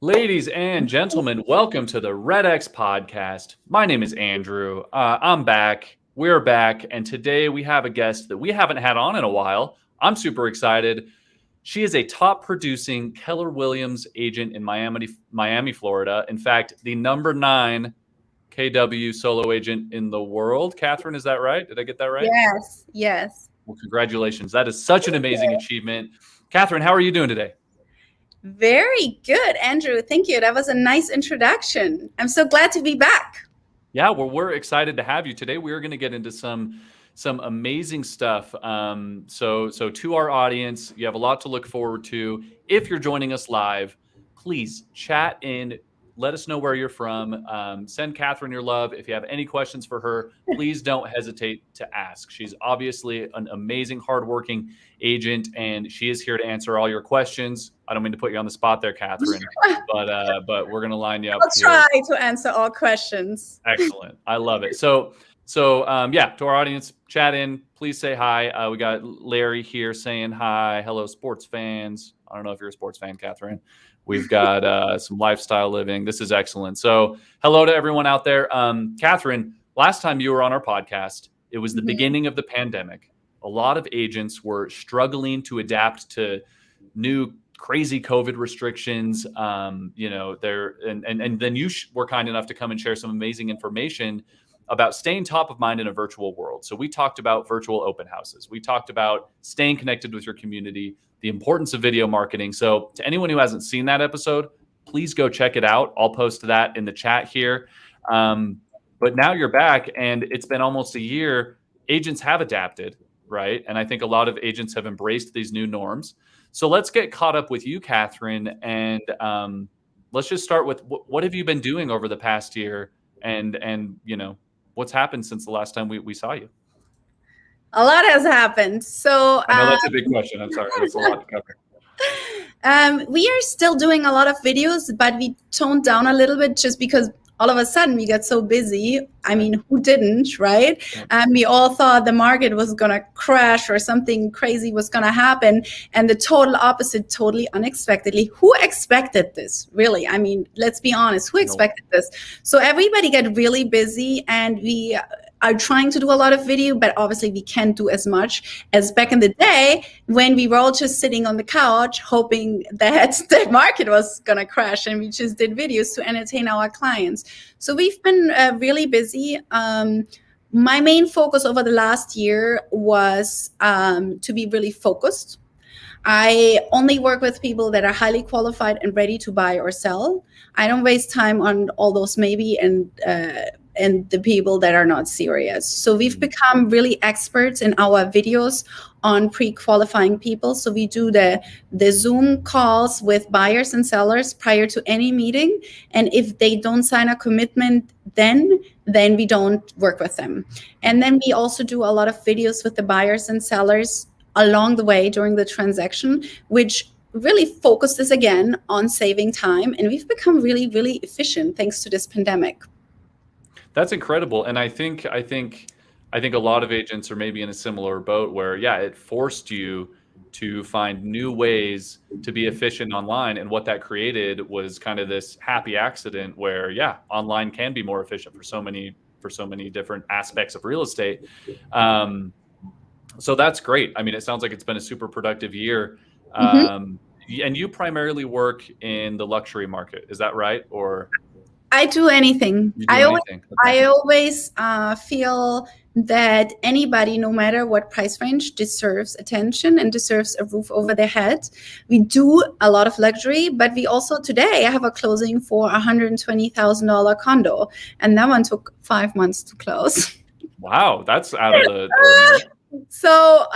Ladies and gentlemen, welcome to the REDX podcast. My name is Andrew. I'm back. We're back. And today we have a guest that we haven't had on in a while. I'm super excited. She is a top producing Keller Williams agent in Miami, Florida. In fact, the number 9 KW solo agent in the world. Kathrin, is that right? Did I get that right? Yes. Well, congratulations. That is such an amazing achievement. Kathrin, how are you doing today? Very good, Andrew. Thank you. That was a nice introduction. I'm so glad to be back. Yeah, well, we're excited to have you today. We're going to get into some amazing stuff. So to our audience, you have a lot to look forward to. If you're joining us live, please chat in. Let us know where you're from. Send Kathrin your love. If you have any questions for her, please don't hesitate to ask. She's obviously an amazing, hardworking agent, and she is here to answer all your questions. I don't mean to put you on the spot there, Kathrin, but we're going to line you up. I'll try to answer all questions. Excellent. I love it. So yeah, to our audience, chat in. Please say hi. We got Larry here saying hi. Hello, sports fans. I don't know if you're a sports fan, Kathrin. We've got some lifestyle living. This is excellent. So hello to everyone out there. Kathrin, last time you were on our podcast, it was the beginning of the pandemic. A lot of agents were struggling to adapt to new crazy COVID restrictions. And then you were kind enough to come and share some amazing information about staying top of mind in a virtual world. So we talked about virtual open houses. We talked about staying connected with your community, the importance of video marketing. So to anyone who hasn't seen that episode, please go check it out. I'll post that in the chat here. But now you're back and it's been almost a year. Agents have adapted, right? And I think a lot of agents have embraced these new norms. So let's get caught up with you, Kathrin, and let's just start with what have you been doing over the past year, and what's happened since the last time we saw you? A lot has happened. So I know that's a big question. I'm sorry, that's a lot to cover. We are still doing a lot of videos, but we toned down a little bit just because all of a sudden we got so busy. I mean, who didn't, right? We all thought the market was going to crash or something crazy was going to happen. And the total opposite, totally unexpectedly. Who expected this, really? I mean, let's be honest. Who expected this? So everybody got really busy, and we are trying to do a lot of video, but obviously we can't do as much as back in the day when we were all just sitting on the couch hoping that the market was going to crash, and we just did videos to entertain our clients. So we've been really busy. My main focus over the last year was to be really focused. I only work with people that are highly qualified and ready to buy or sell. I don't waste time on all those maybe and the people that are not serious. So we've become really experts in our videos on pre-qualifying people. So we do the Zoom calls with buyers and sellers prior to any meeting. And if they don't sign a commitment, then we don't work with them. And then we also do a lot of videos with the buyers and sellers along the way during the transaction, which really focuses again on saving time. And we've become really, really efficient thanks to this pandemic. That's incredible. And I think a lot of agents are maybe in a similar boat where, yeah, it forced you to find new ways to be efficient online. And what that created was kind of this happy accident where, yeah, online can be more efficient for so many different aspects of real estate. So that's great. I mean, it sounds like it's been a super productive year. And you primarily work in the luxury market. Is that right? Or I do anything. I always feel that anybody, no matter what price range, deserves attention and deserves a roof over their head. We do a lot of luxury, but we also today I have a closing for $120,000 condo, and that one took 5 months to close. Wow, that's out of the. So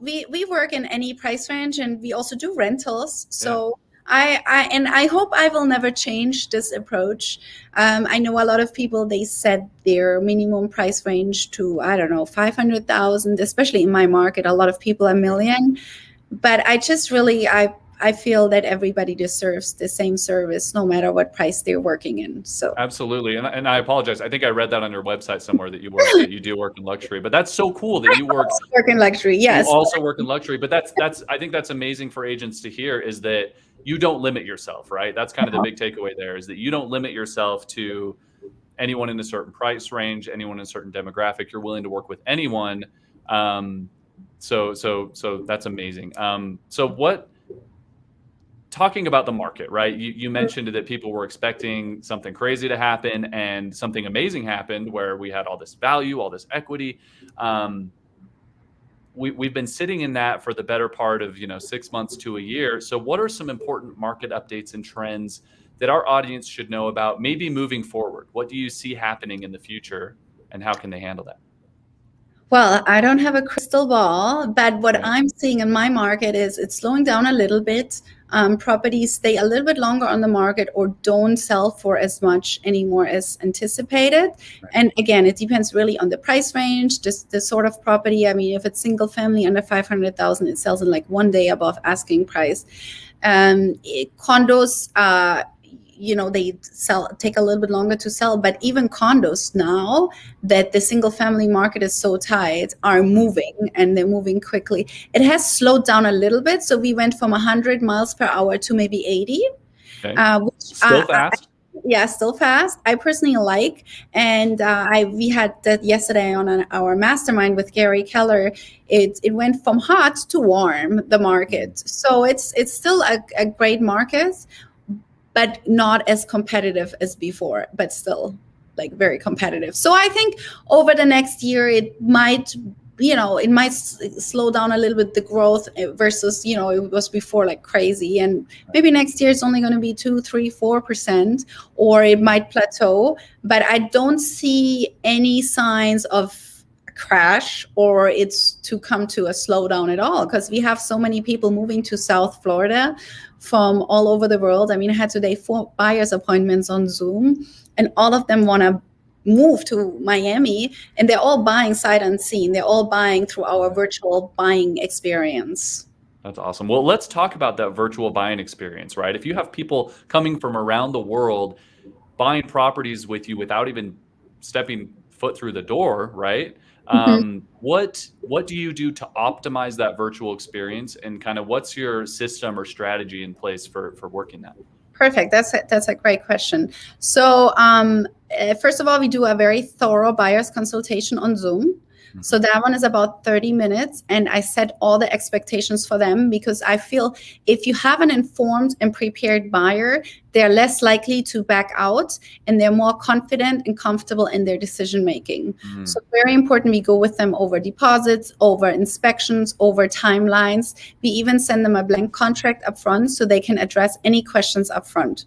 we work in any price range, and we also do rentals. So. Yeah. I hope I will never change this approach. I know a lot of people, they set their minimum price range to, I don't know, 500,000, especially in my market, a lot of people $1 million. But I just really, I feel that everybody deserves the same service, no matter what price they're working in. So absolutely, and I apologize. I think I read that on your website somewhere that you do work in luxury. But that's so cool that you work in luxury. Yes, you also work in luxury. But that's I think that's amazing for agents to hear, is that you don't limit yourself, right? That's kind of the big takeaway there, is that you don't limit yourself to anyone in a certain price range, anyone in a certain demographic. You're willing to work with anyone. So that's amazing. Talking about the market, right? You mentioned that people were expecting something crazy to happen, and something amazing happened where we had all this value, all this equity. We've been sitting in that for the better part of 6 months to a year. So what are some important market updates and trends that our audience should know about, maybe moving forward? What do you see happening in the future, and how can they handle that? Well, I don't have a crystal ball, but what I'm seeing in my market is it's slowing down a little bit. Properties stay a little bit longer on the market or don't sell for as much anymore as anticipated. Right. And again, it depends really on the price range, just the sort of property. I mean, if it's single family under 500,000, it sells in like 1 day above asking price. Condos, they take a little bit longer to sell, but even condos now that the single family market is so tight are moving, and they're moving quickly. It has slowed down a little bit. So we went from 100 miles per hour to maybe 80. Okay. Which, still fast? Still fast. I personally like, and we had that yesterday on our mastermind with Gary Keller. It went from hot to warm, the market. So it's still a great market, but not as competitive as before, but still like very competitive. So I think over the next year, it might slow down a little bit, the growth versus, it was before like crazy. And maybe next year it's only going to be 2, 3, 4%, or it might plateau. But I don't see any signs of crash or it's to come to a slowdown at all, because we have so many people moving to South Florida from all over the world. I mean, I had today 4 buyers appointments on Zoom, and all of them want to move to Miami, and they're all buying sight unseen. They're all buying through our virtual buying experience. That's awesome. Well, let's talk about that virtual buying experience, right? If you have people coming from around the world buying properties with you without even stepping foot through the door, right? What do you do to optimize that virtual experience, and kind of what's your system or strategy in place for working that? Perfect. That's a great question. So first of all, we do a very thorough buyer's consultation on Zoom. So that one is about 30 minutes, and I set all the expectations for them, because I feel if you have an informed and prepared buyer, they're less likely to back out, and they're more confident and comfortable in their decision making. So very important, we go with them over deposits, over inspections, over timelines. We even send them a blank contract up front so they can address any questions up front.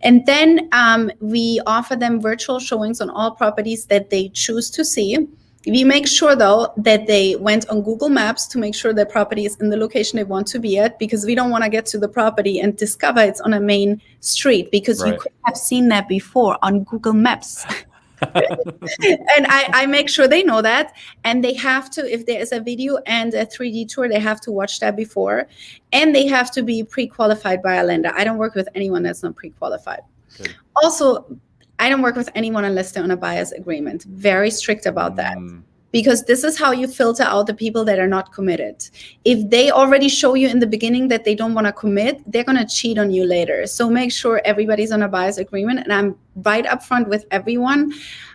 And then we offer them virtual showings on all properties that they choose to see. We make sure, though, that they went on Google Maps to make sure their property is in the location they want to be at, because we don't want to get to the property and discover it's on a main street, because you could have seen that before on Google Maps. And I make sure they know that. And they have to, if there is a video and a 3D tour, they have to watch that before. And they have to be pre-qualified by a lender. I don't work with anyone that's not pre-qualified. Good. Also, I don't work with anyone unless they're on a buyer's agreement. Very strict about that. Because this is how you filter out the people that are not committed. If they already show you in the beginning that they don't want to commit, they're going to cheat on you later. So make sure everybody's on a buyer's agreement. And I'm right up front with everyone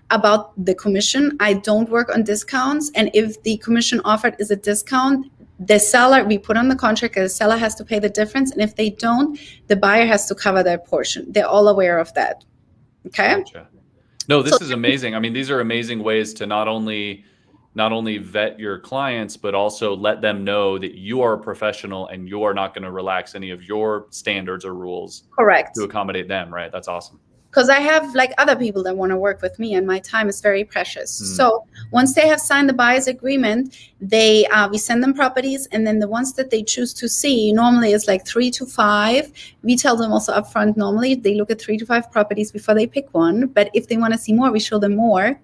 about the commission. I don't work on discounts. And if the commission offered is a discount, the seller, we put on the contract that the seller has to pay the difference. And if they don't, the buyer has to cover their portion. They're all aware of that. Okay. Gotcha. No, this is amazing. I mean, these are amazing ways to not only vet your clients, but also let them know that you are a professional and you are not going to relax any of your standards or rules. Correct. To accommodate them, right? That's awesome. Because I have like other people that want to work with me, and my time is very precious. So once they have signed the buyer's agreement, we send them properties, and then the ones that they choose to see normally is like 3 to 5. We tell them also upfront, normally they look at 3 to 5 properties before they pick one. But if they want to see more, we show them more.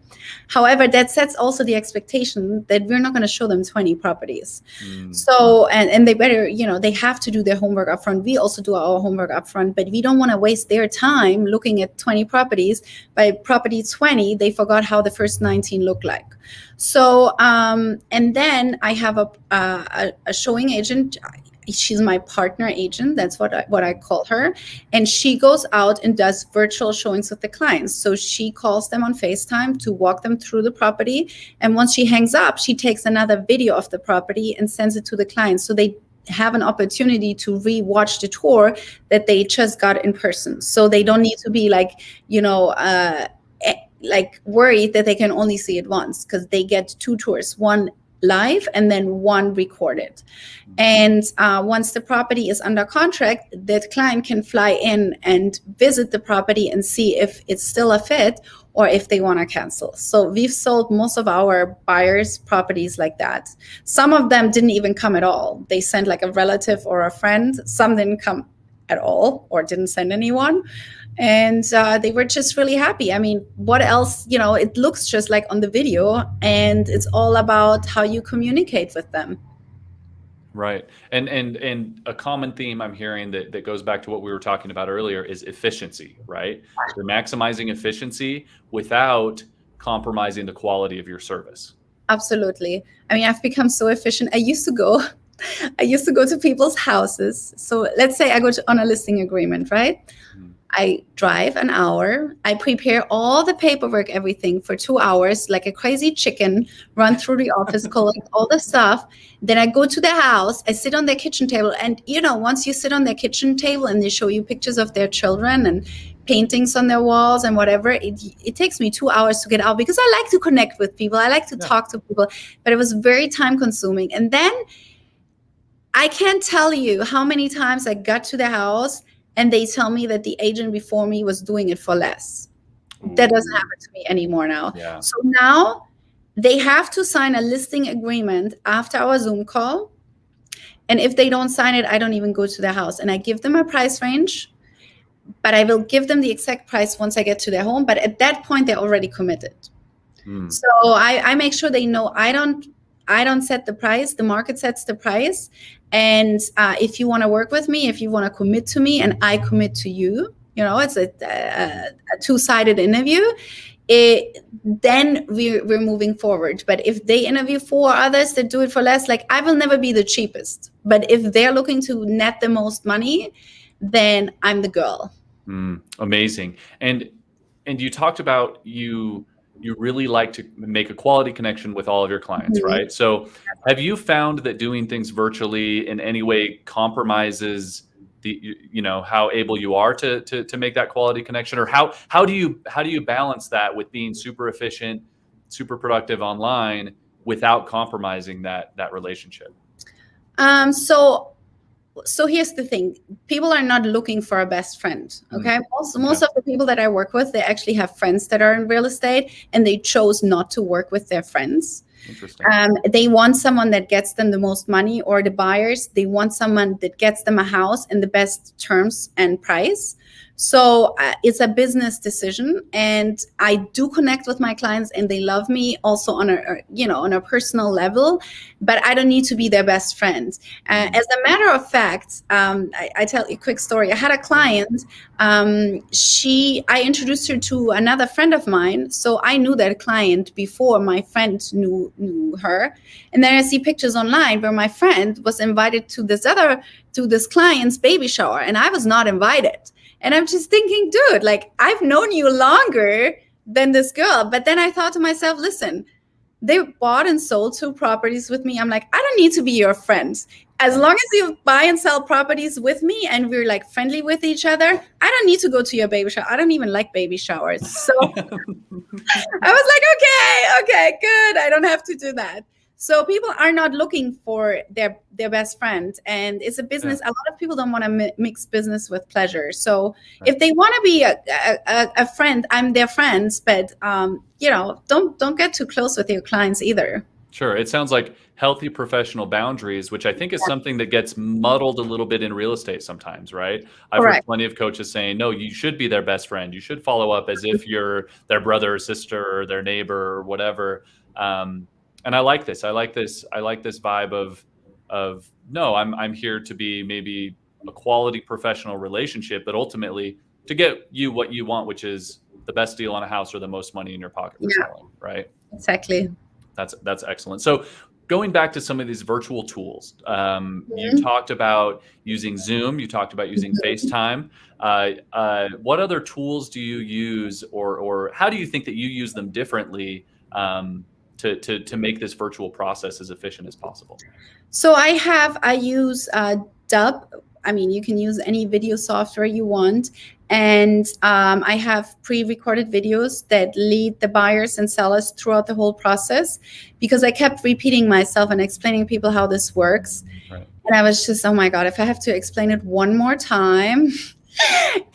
However, that sets also the expectation that we're not going to show them 20 properties. So, and they better, they have to do their homework upfront. We also do our homework upfront, but we don't want to waste their time looking at 20 properties. By property 20, they forgot how the first 19 look like. So, and then I have a showing agent. she's my partner agent. That's what I call her. And she goes out and does virtual showings with the clients. So she calls them on FaceTime to walk them through the property. And once she hangs up, she takes another video of the property and sends it to the clients. So they have an opportunity to re-watch the tour that they just got in person. So they don't need to be like, like worried that they can only see it once, because they get 2 tours, one live and then one recorded. And once the property is under contract, the client can fly in and visit the property and see if it's still a fit or if they want to cancel. So we've sold most of our buyers properties like that. Some of them didn't even come at all. They sent like a relative or a friend. Some didn't come at all or didn't send anyone. And they were just really happy. I mean, what else? It looks just like on the video, and it's all about how you communicate with them. Right. And a common theme I'm hearing that goes back to what we were talking about earlier is efficiency, right? You're maximizing efficiency without compromising the quality of your service. Absolutely. I mean, I've become so efficient. I used to go to people's houses. So let's say I go on a listing agreement, right? I drive an hour. I prepare all the paperwork, everything for 2 hours, like a crazy chicken, run through the office, collect all the stuff. Then I go to the house. I sit on their kitchen table. And, once you sit on their kitchen table and they show you pictures of their children and paintings on their walls and whatever, it takes me 2 hours to get out, because I like to connect with people. I like to talk to people. But it was very time consuming. And then I can't tell you how many times I got to the house and they tell me that the agent before me was doing it for less. That doesn't happen to me anymore now. Yeah. So now they have to sign a listing agreement after our Zoom call. And if they don't sign it, I don't even go to their house. And I give them a price range, but I will give them the exact price once I get to their home. But at that point, they're already committed. So I make sure they know I don't set the price. The market sets the price. And if you want to work with me, if you want to commit to me and I commit to you, it's a two-sided interview, then we're moving forward. But if they interview 4 others that do it for less, like, I will never be the cheapest. But if they're looking to net the most money, then I'm the girl. Amazing. And you talked about you really like to make a quality connection with all of your clients, right? So have you found that doing things virtually in any way compromises the, how able you are to make that quality connection? Or how do you balance that with being super efficient, super productive online without compromising that relationship? So here's the thing. People are not looking for a best friend, okay? Most of the people that I work with, they actually have friends that are in real estate, and they chose not to work with their friends. Interesting. They want someone that gets them the most money, or the buyers, they want someone that gets them a house in the best terms and price. So it's a business decision, and I do connect with my clients, and they love me also on a personal level, but I don't need to be their best friend. As a matter of fact, I tell you a quick story. I had a client. I introduced her to another friend of mine, so I knew that client before my friend knew her. And then I see pictures online where my friend was invited to this client's baby shower, and I was not invited. And I'm just thinking, dude, like, I've known you longer than this girl. But then I thought to myself, listen, they bought and sold 2 properties with me. I'm like, I don't need to be your friend. As long as you buy and sell properties with me and we're like friendly with each other, I don't need to go to your baby shower. I don't even like baby showers. So I was like, okay, good. I don't have to do that. So people are not looking for their best friend, and it's a business. A lot of people don't want to mix business with pleasure. So if they want to be a friend, I'm their friends, but don't get too close with your clients either. Sure. It sounds like healthy professional boundaries, which I think is something that gets muddled a little bit in real estate sometimes, right? I've heard plenty of coaches saying, no, you should be their best friend. You should follow up as if you're their brother or sister or their neighbor or whatever. And I like this. I like this vibe of no, I'm here to be maybe a quality professional relationship, but ultimately to get you what you want, which is the best deal on a house or the most money in your pocket for selling, right? Exactly. That's excellent. So going back to some of these virtual tools, you talked about using Zoom, you talked about using FaceTime. What other tools do you use, or how do you think that you use them differently to make this virtual process as efficient as possible? So I use Dub. I mean, you can use any video software you want. And I have pre-recorded videos that lead the buyers and sellers throughout the whole process, because I kept repeating myself and explaining to people how this works. Right. And I was just, oh my God, if I have to explain it one more time.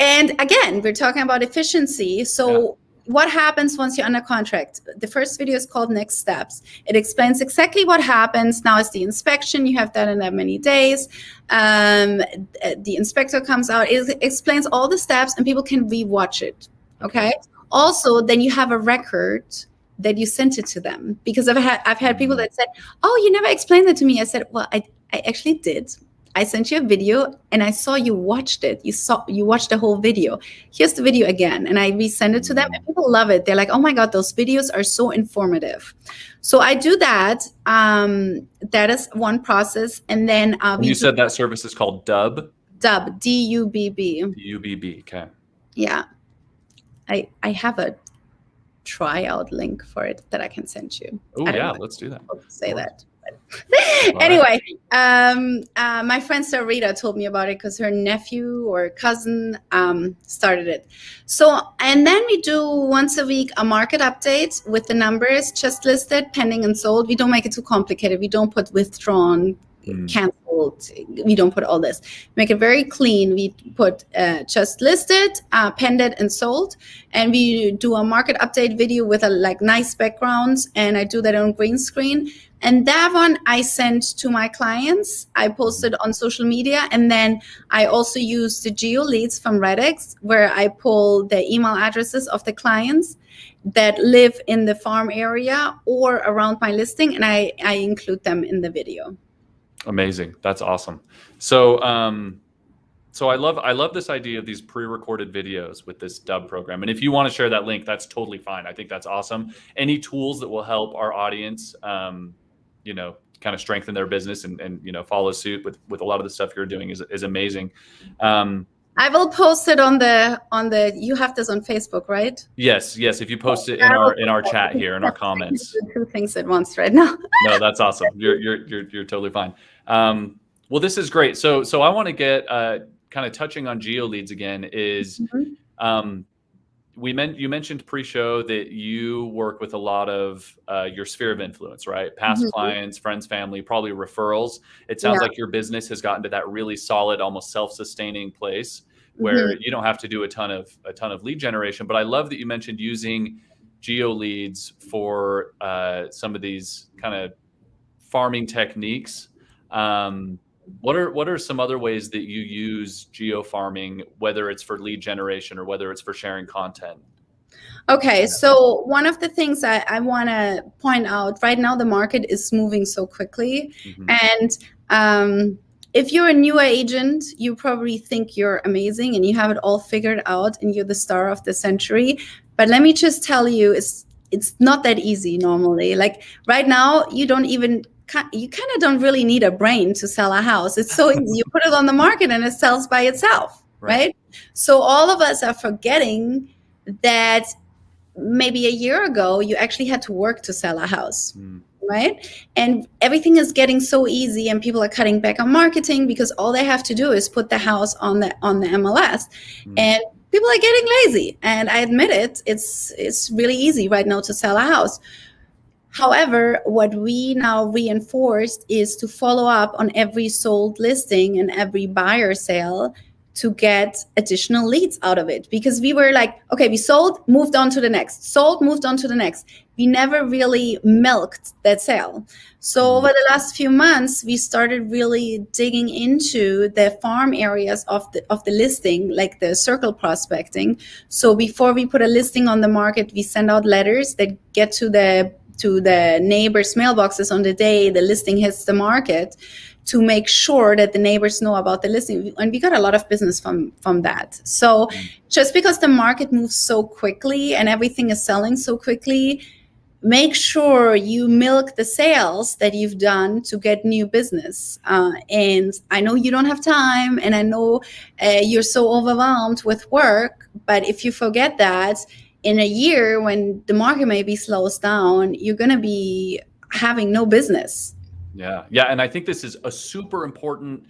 And again, we're talking about efficiency. So what happens once you're under contract? The first video is called Next Steps. It explains exactly what happens. Now is the inspection. You have that in that many days. The inspector comes out. It explains all the steps, and people can rewatch it. Okay. Also, then you have a record that you sent it to them, because I've had people that said, "Oh, you never explained that to me." I said, "Well, I actually did. I sent you a video and I saw you watched it. You watched the whole video. Here's the video again." And I resend it to them, and people love it. They're like, "Oh my God, those videos are so informative." So I do that. That is one process. And then you said that service is called Dub? Dub, D-U-B-B. D-U-B-B, okay. Yeah. I have a tryout link for it that I can send you. Oh yeah, let's do that. Say that. Anyway, my friend Sarita told me about it because her nephew or cousin started it. So, and then we do once a week a market update with the numbers just listed, pending and sold. We don't make it too complicated. We don't put withdrawn, canceled. We don't put all this. Make it very clean. We put just listed, pended and sold. And we do a market update video with a nice background. And I do that on green screen. And that one I send to my clients. I post it on social media. And then I also use the geo leads from REDX, where I pull the email addresses of the clients that live in the farm area or around my listing. And I include them in the video. Amazing. That's awesome. So, so I love this idea of these pre-recorded videos with this Dub program. And if you want to share that link, that's totally fine. I think that's awesome. Any tools that will help our audience, kind of strengthen their business and follow suit with a lot of the stuff you're doing is amazing. I will post it on the. You have this on Facebook, right? Yes. If you post it in our chat here in our comments. Do two things at once right now. No, that's awesome. You're totally fine. Well, this is great. So I want to get kind of touching on geo leads again. Is you mentioned pre-show that you work with a lot of your sphere of influence, right? Past clients, friends, family, probably referrals. It sounds like your business has gotten to that really solid, almost self-sustaining place where you don't have to do a ton of lead generation. But I love that you mentioned using geo leads for some of these kind of farming techniques. What are some other ways that you use geo farming, whether it's for lead generation or whether it's for sharing content? Okay, so one of the things I want to point out right now, the market is moving so quickly. And if you're a newer agent, you probably think you're amazing and you have it all figured out and you're the star of the century. But let me just tell you, it's not that easy normally. Like right now, you kind of don't really need a brain to sell a house. It's so easy. You put it on the market and it sells by itself, right? So all of us are forgetting that maybe a year ago, you actually had to work to sell a house, right? And everything is getting so easy and people are cutting back on marketing because all they have to do is put the house on the MLS. And people are getting lazy. And I admit it, it's really easy right now to sell a house. However, what we now reinforced is to follow up on every sold listing and every buyer sale to get additional leads out of it. Because we were like, okay, we sold, moved on to the next, sold, moved on to the next. We never really milked that sale. So over the last few months, we started really digging into the farm areas of the listing, like the circle prospecting. So before we put a listing on the market, we send out letters that get to the neighbors' mailboxes on the day the listing hits the market to make sure that the neighbors know about the listing. And we got a lot of business from that. So just because the market moves so quickly and everything is selling so quickly, make sure you milk the sales that you've done to get new business. And I know you don't have time, and I know you're so overwhelmed with work, but if you forget that, in a year when the market maybe slows down, you're going to be having no business. Yeah. Yeah. And I think this is a super important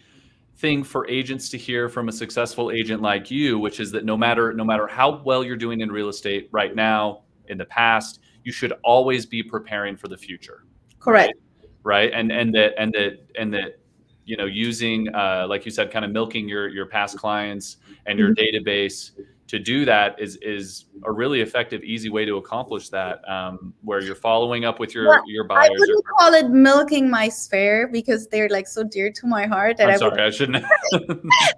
thing for agents to hear from a successful agent like you, which is that no matter how well you're doing in real estate right now, in the past, you should always be preparing for the future. Correct. Right. And that you know, using like you said, kind of milking your past clients and your database to do that is a really effective, easy way to accomplish that, where you're following up with your buyers. I wouldn't call it milking my sphere, because they're like so dear to my heart that I shouldn't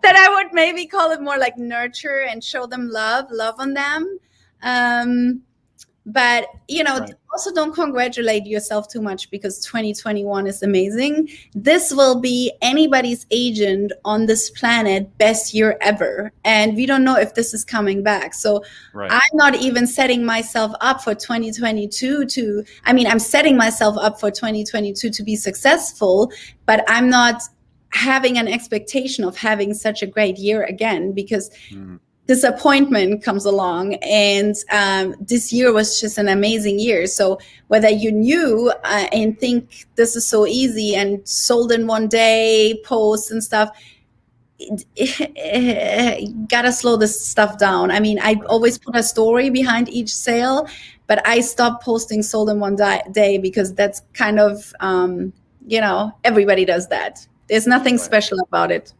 that I would maybe call it more like nurture and show them love on them. But, you know, also don't congratulate yourself too much, because 2021 is amazing. This will be anybody's agent on this planet best year ever. And we don't know if this is coming back. So I'm not even setting myself up for 2022 I'm setting myself up for 2022 to be successful, but I'm not having an expectation of having such a great year again, because disappointment comes along, and this year was just an amazing year. So whether you're new and think this is so easy and sold in one day, posts and stuff, gotta slow this stuff down. I mean, I always put a story behind each sale, but I stopped posting sold in one day, because that's kind of, you know, everybody does that. There's nothing special about it.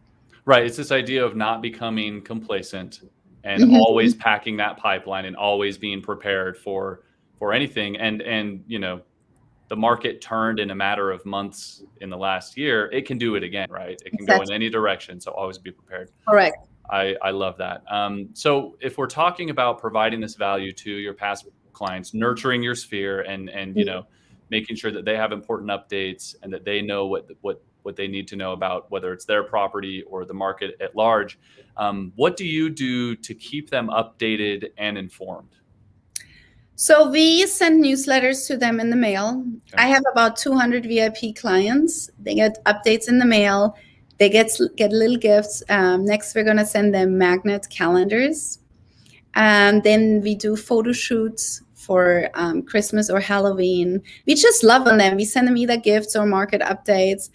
Right. It's this idea of not becoming complacent and always packing that pipeline and always being prepared for anything. And you know, the market turned in a matter of months in the last year. It can do it again, right? It can go in any direction. So always be prepared. Correct. I love that. So if we're talking about providing this value to your past clients, nurturing your sphere, and you know, making sure that they have important updates and that they know what they need to know about whether it's their property or the market at large, what do you do to keep them updated and informed? So we send newsletters to them in the mail. I have about 200 VIP clients. They get updates in the mail. They get little gifts. Next, we're going to send them magnet calendars. Then we do photo shoots for Christmas or Halloween. We just love on them. We send them either gifts or market updates,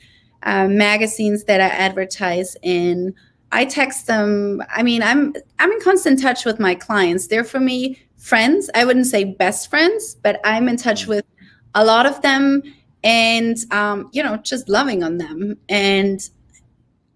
magazines that I advertise in. I text them. I mean, I'm in constant touch with my clients. They're, for me, friends. I wouldn't say best friends, but I'm in touch with a lot of them, and you know, just loving on them. And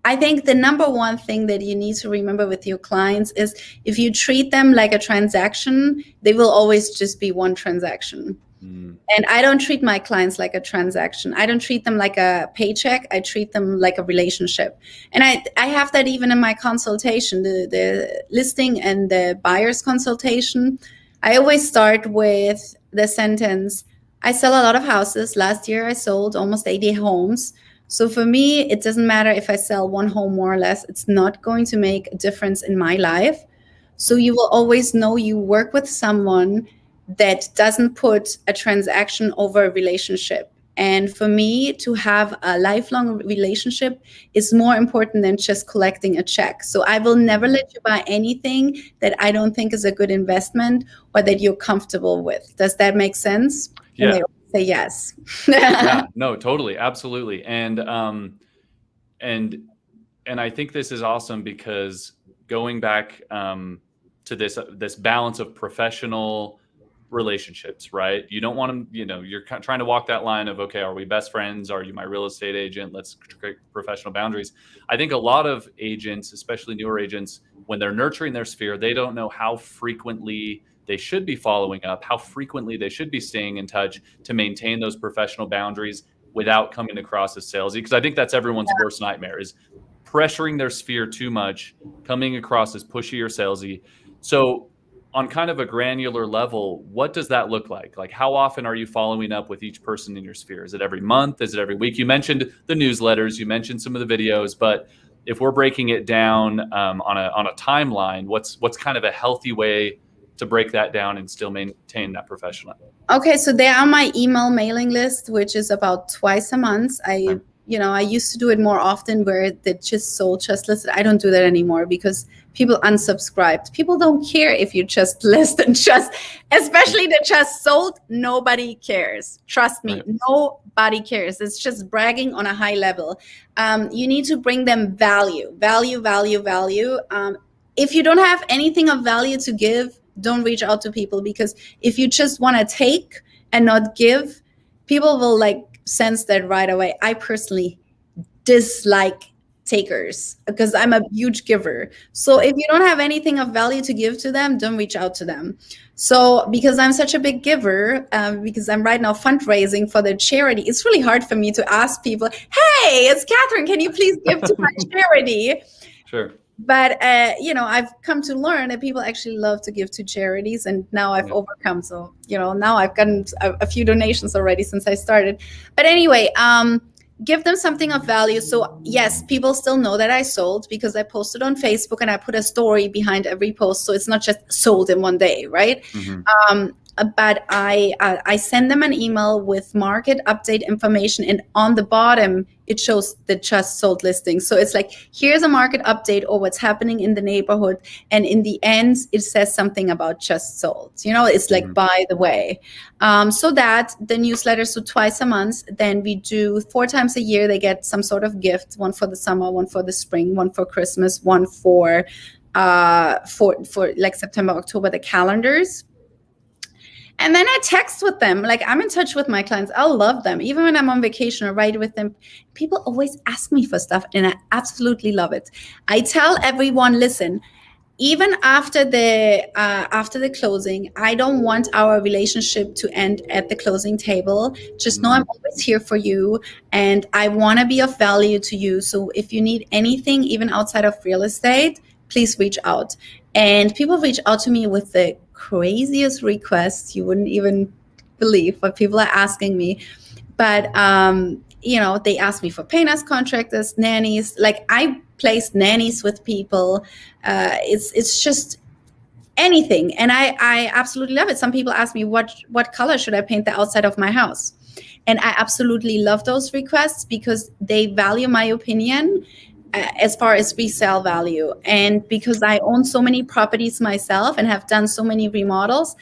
I think the number one thing that you need to remember with your clients is, if you treat them like a transaction, they will always just be one transaction. And I don't treat my clients like a transaction. I don't treat them like a paycheck. I treat them like a relationship. And I have that even in my consultation, the listing and the buyer's consultation. I always start with the sentence, I sell a lot of houses. Last year, I sold almost 80 homes. So for me, it doesn't matter if I sell one home more or less. It's not going to make a difference in my life. So you will always know you work with someone that doesn't put a transaction over a relationship. And for me, to have a lifelong relationship is more important than just collecting a check. So I will never let you buy anything that I don't think is a good investment or that you're comfortable with. Does that make sense? Yeah. And they say yes. Yeah, no, totally. Absolutely. And I think this is awesome, because going back to this balance of professional relationships, right? You don't want to, you know, you're trying to walk that line of, okay, are we best friends? Are you my real estate agent? Let's create professional boundaries. I think a lot of agents, especially newer agents, when they're nurturing their sphere, they don't know how frequently they should be following up, how frequently they should be staying in touch to maintain those professional boundaries without coming across as salesy. Because I think that's everyone's worst nightmare, is pressuring their sphere too much, coming across as pushy or salesy. So on kind of a granular level, what does that look like? Like, how often are you following up with each person in your sphere? Is it every month? Is it every week? You mentioned the newsletters, you mentioned some of the videos, but if we're breaking it down on a timeline, what's kind of a healthy way to break that down and still maintain that professional? Okay, so they are my email mailing list, which is about twice a month. I used to do it more often where they just sold, just listed. I don't do that anymore because people unsubscribed. People don't care if you just list and especially the just sold, nobody cares. Trust me, nobody cares. It's just bragging on a high level. You need to bring them value. If you don't have anything of value to give, don't reach out to people, because if you just want to take and not give, people will sense that right away. I personally dislike takers because I'm a huge giver. So if you don't have anything of value to give to them, don't reach out to them. So because I'm such a big giver, because I'm right now fundraising for the charity, it's really hard for me to ask people, hey, it's Kathrin, can you please give to my charity? Sure. But, I've come to learn that people actually love to give to charities, and now I've overcome. So, now I've gotten a few donations already since I started. But anyway, give them something of value. So yes, people still know that I sold because I posted on Facebook and I put a story behind every post. So it's not just sold in one day, right? Mm-hmm. But I send them an email with market update information, and on the bottom it shows the just sold listing. So it's like, here's a market update or what's happening in the neighborhood, and in the end it says something about just sold. It's like, by the way. So that the newsletter, so twice a month. Then we do 4 times a year. They get some sort of gift: one for the summer, one for the spring, one for Christmas, one for like September, October, the calendars. And then I text with them. Like, I'm in touch with my clients. I love them. Even when I'm on vacation or ride with them, people always ask me for stuff, and I absolutely love it. I tell everyone, listen, even after the closing, I don't want our relationship to end at the closing table. Just know I'm always here for you, and I want to be of value to you. So if you need anything, even outside of real estate, please reach out. And people reach out to me with the craziest requests you wouldn't even believe what people are asking me. But they ask me for painters, contractors, nannies. Like, I placed nannies with people. It's just anything, and I absolutely love it. Some people ask me, what color should I paint the outside of my house? And I absolutely love those requests because they value my opinion as far as resale value. And because I own so many properties myself and have done so many remodels,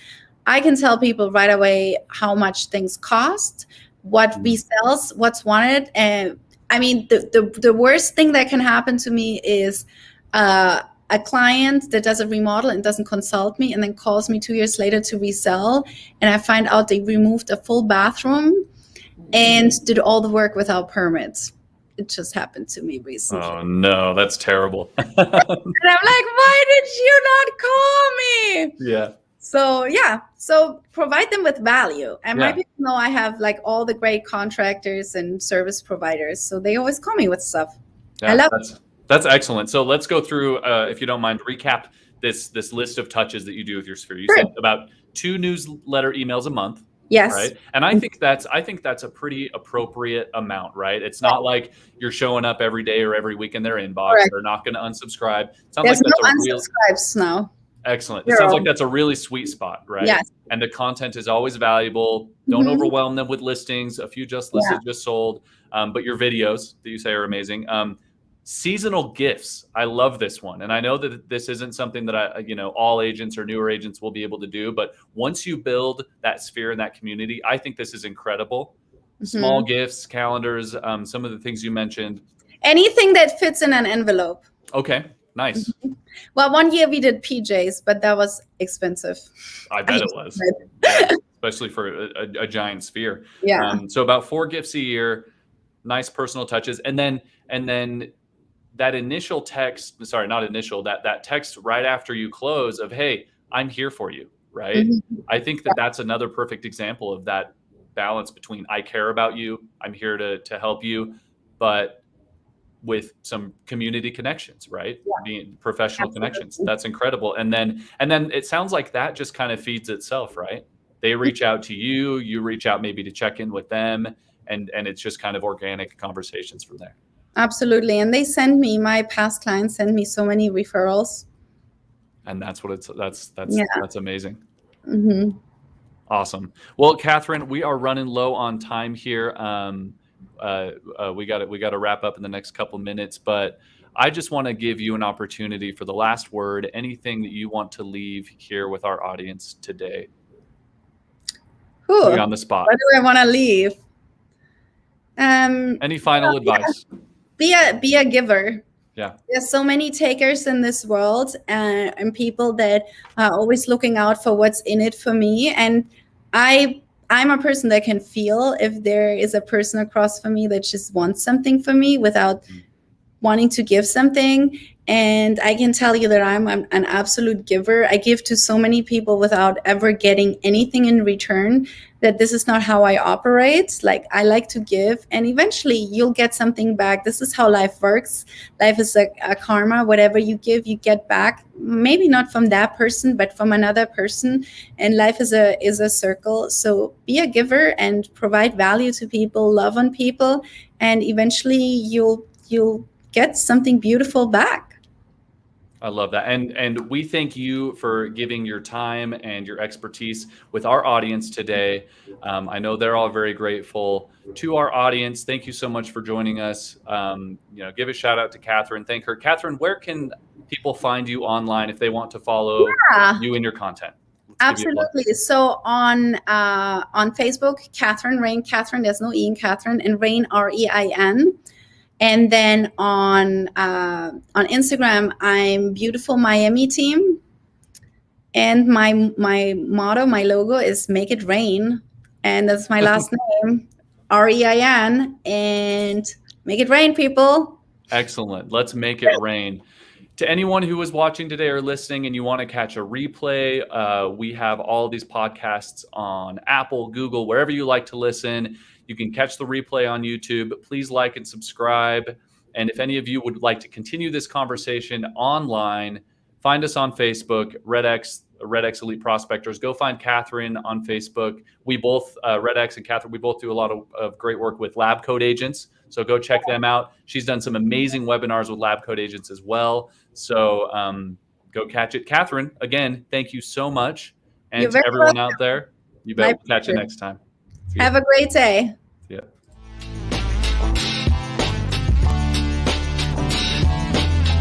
I can tell people right away how much things cost, what resells, what's wanted. And I mean, the worst thing that can happen to me is a client that does a remodel and doesn't consult me and then calls me 2 years later to resell, and I find out they removed a full bathroom and did all the work without permits. It just happened to me recently. Oh no, that's terrible. And I'm like, why did you not call me? Yeah. So provide them with value. And my people know I have like all the great contractors and service providers, so they always call me with stuff. Yeah, I love it. That's excellent. So let's go through, if you don't mind, recap this list of touches that you do with your sphere. You said about 2 newsletter emails a month. Yes. Right. And I think that's a pretty appropriate amount, right? It's not like you're showing up every day or every week in their inbox. Correct. They're not going to unsubscribe. There's no unsubscribes now. Excellent. It sounds like that's a really sweet spot, right? Yes. And the content is always valuable. Don't overwhelm them with listings. A few just listed, just sold. But your videos that you say are amazing. Seasonal gifts. I love this one. And I know that this isn't something that all agents or newer agents will be able to do, but once you build that sphere and that community, I think this is incredible. Small gifts, calendars, some of the things you mentioned. Anything that fits in an envelope. Okay. Nice. Well, one year we did PJs, but that was expensive. I bet it was. Yeah, especially for a giant sphere. Yeah. So about 4 gifts a year, nice personal touches. And then that initial text, that text right after you close of, hey, I'm here for you, right? I think that's another perfect example of that balance between I care about you, I'm here to help you, but with some community connections, right? Being professional connections. That's incredible. And then it sounds like that just kind of feeds itself, right? They reach out to you, you reach out maybe to check in with them, and it's just kind of organic conversations from there. Absolutely. And my past clients send me so many referrals. And that's what that's amazing. Mm-hmm. Awesome. Well, Kathrin, we are running low on time here. We got to wrap up in the next couple minutes, but I just want to give you an opportunity for the last word. Anything that you want to leave here with our audience today? Put you on the spot. Where do I want to leave? Any final advice? Be a giver. Yeah. There's so many takers in this world, and people that are always looking out for what's in it for me. And I'm a person that can feel if there is a person across from me that just wants something from me without wanting to give something. And I can tell you that I'm an absolute giver. I give to so many people without ever getting anything in return, that this is not how I operate. Like, I like to give, and eventually you'll get something back. This is how life works. Life is a karma. Whatever you give, you get back. Maybe not from that person, but from another person. And life is a circle. So be a giver and provide value to people, love on people, and eventually you'll get something beautiful back. I love that. And we thank you for giving your time and your expertise with our audience today. I know they're all very grateful. To our audience, thank you so much for joining us. Give a shout out to Kathrin. Thank her. Kathrin, where can people find you online if they want to follow you and your content? Absolutely. So on Facebook, Kathrin, Rein, Kathrin, there's no E in Kathrin, and Rein, Rein. And then on Instagram, I'm Beautiful Miami Team. And my motto, my logo is Make It Rain. And that's my last name, Rein. And make it rain, people. Excellent. Let's make it rain. To anyone who is watching today or listening and you want to catch a replay, we have all these podcasts on Apple, Google, wherever you like to listen. You can catch the replay on YouTube. Please like and subscribe. And if any of you would like to continue this conversation online, find us on Facebook, REDX Elite Prospectors. Go find Kathrin on Facebook. We both, REDX and Kathrin, we both do a lot of great work with lab code agents. So go check them out. She's done some amazing webinars with lab code agents as well. So go catch it. Kathrin, again, thank you so much. And to everyone out there, you bet we'll catch you next time. Have a great day. Yeah.